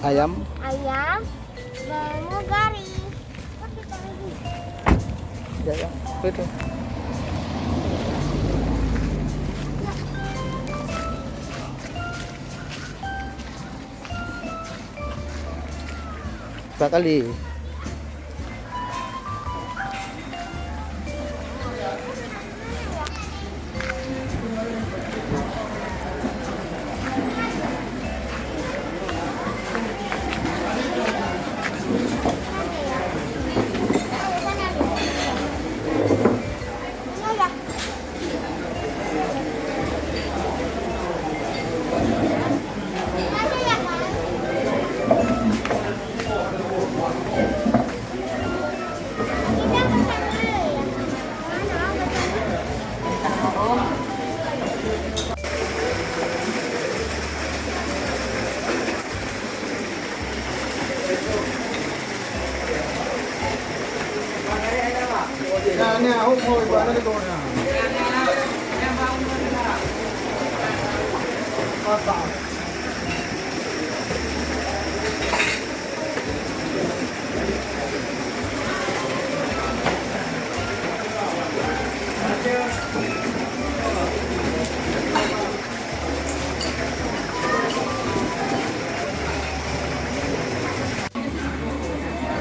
Ayam. Ayam pramugari. Ya, ya. Itu. Berapa kali? Nè, hôm hồi vào đây rồi nè.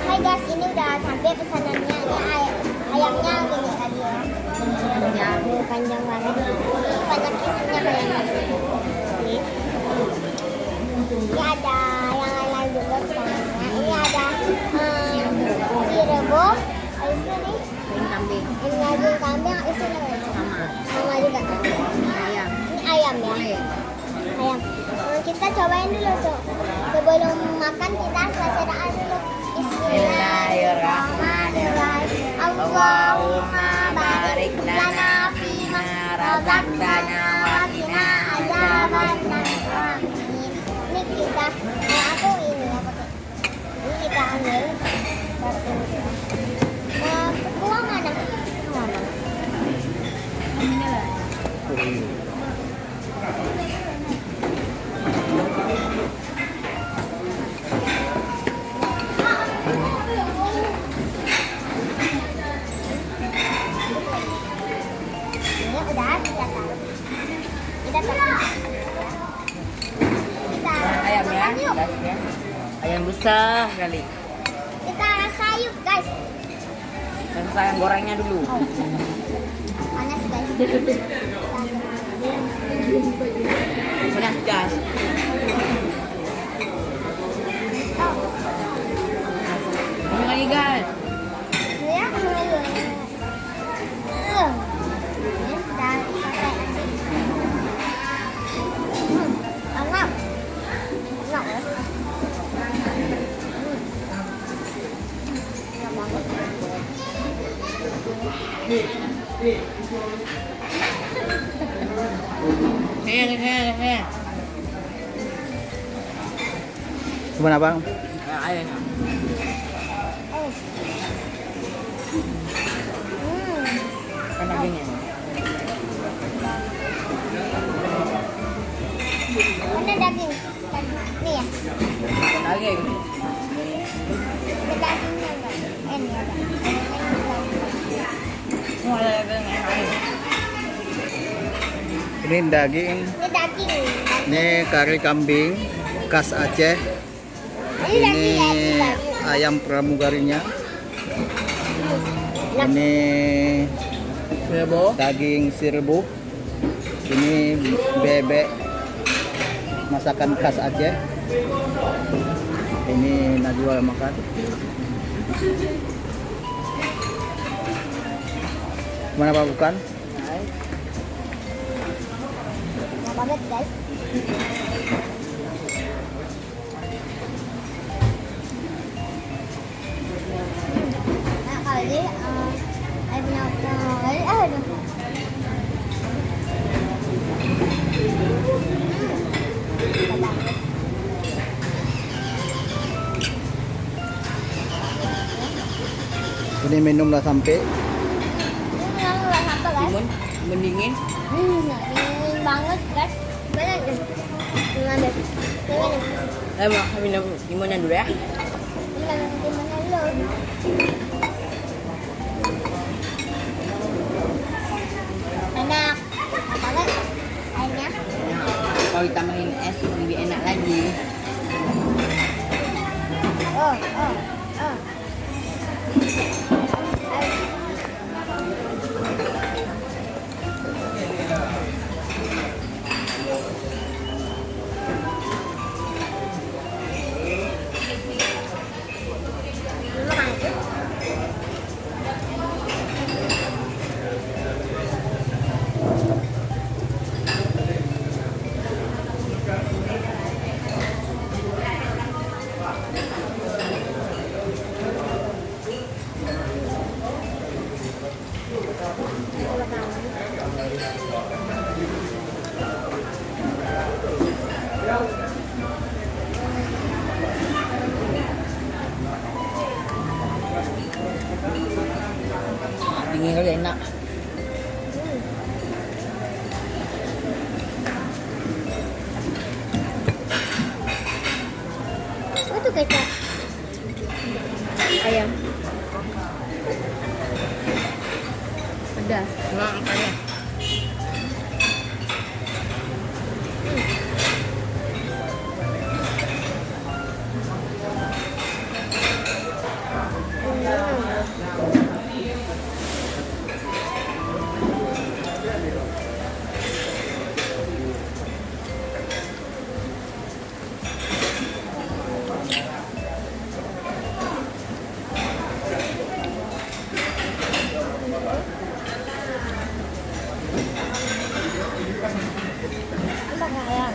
Hai guys, ini udah sampai pesanannya. Ayamnya gini tadi ya. Ya, panjang banget. Ini banyak isinya kayaknya. Ini ada yang lain juga pesanannya. Ini ada si rebus. Habis itu nih Daging kambing ini daging kambing. Habis itu nih sama juga kan. ayam. Ini ayam ya. Boleh. Ayam. Kita cobain dulu sebelum makan kita doa dulu. Bismillahirrahmanirrahim. Allahumma barik lana fima razaqtana wa qina adzabannar. Ini kita aku ini ya pakai. Ini kita ambil. Uang mana? Mana? Ini udah kita taruh. Kita taruh. Kita Ayam ya. makan yuk. Dagingnya. Ayam besar kali. Kita rasa yuk guys. Dan sayang gorengnya dulu. Panas guys. Pedas gas. Ini lagi guys. Ya, ini udah pakai asin. Enak. Enak ya. Enak banget. Nih. Gimana bang? Ayam. Oh. Kan dagingnya. Mana daging? Nih ya. Daging. Ada dagingnya enggak? Ini ada. Semua ada daging yang lain. Ini daging. Ini daging. Ini kari kambing khas Aceh. Ini daging ya, ini Ini daging. ayam pramugarinya. Ini Sirbo. daging sirbu. Ini bebek masakan khas Aceh. Ini Najwa makan. Mana Pak bukan? Enak banget guys. Nah kali saya punya kali aduh. Ini minum lah sampai. Ini yang udah apa guys? Mendingin. Dingin banget guys. Banyak deh. Ambil. Gimana? Kami timunnya dulu ya. Gimana dulu? Enak. Apa lagi? Airnya? Kalau ditambahin es lebih enak lagi. Oh. Dingin kali enak. Itu kecap ayam. Pedas. Nah, makanya. Apa ayam?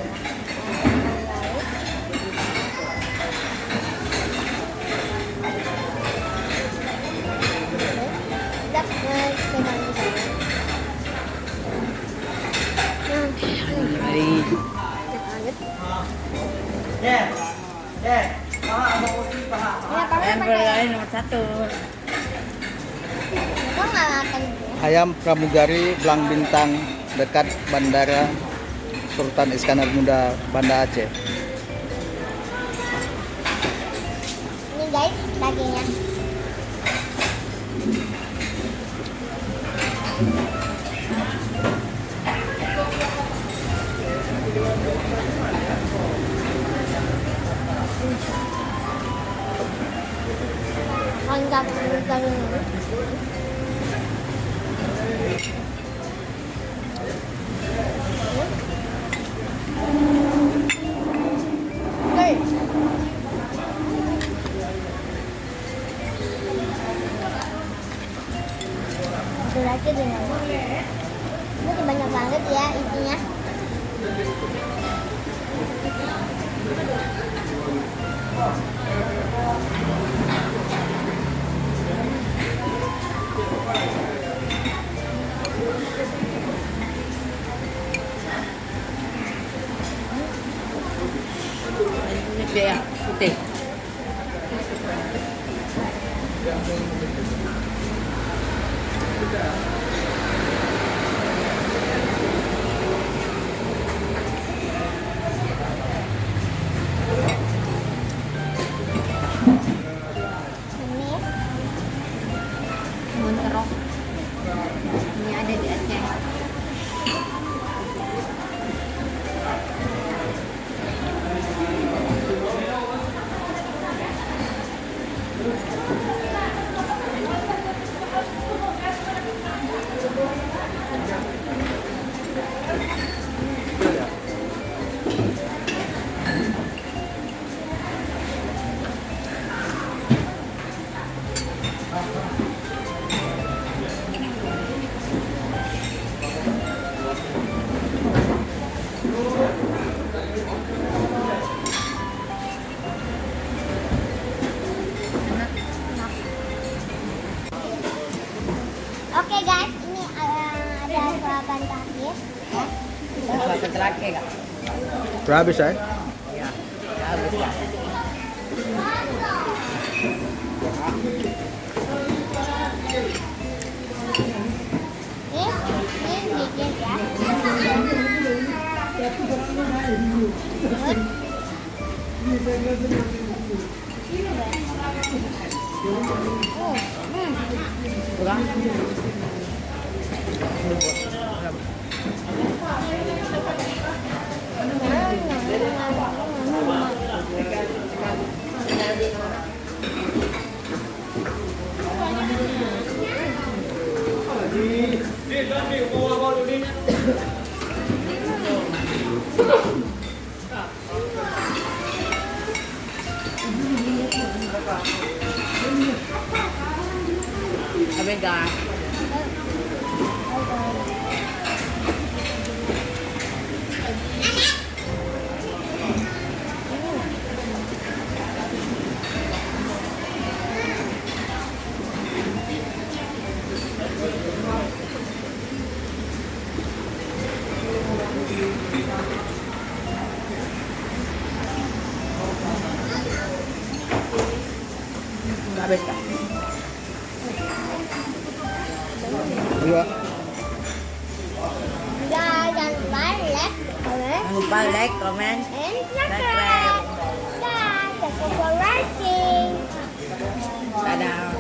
Mari. Ayam berlari nomor 1. Kok nggak makan? Ayam pramugari Belang Bintang dekat Bandara Sultan Iskandar Muda, Banda Aceh. Ini guys dagingnya. Lengkap dagingnya. Lagi dengan ini banyak banget ya isinya. Ini dia yang putih. Ini Monterok. Ini ada di Aceh. Oke guys, ini ada jawaban terakhir. Ya. Apa terakhir kak? Sudah habis ya? Ya, habis ya. Ini dikit ya. Kurang? Habis guys. Habis kah? Dua. Guys, jangan lupa like, comment, Jangan lupa like, comment, and subscribe. Guys, thank you for watching. dadah.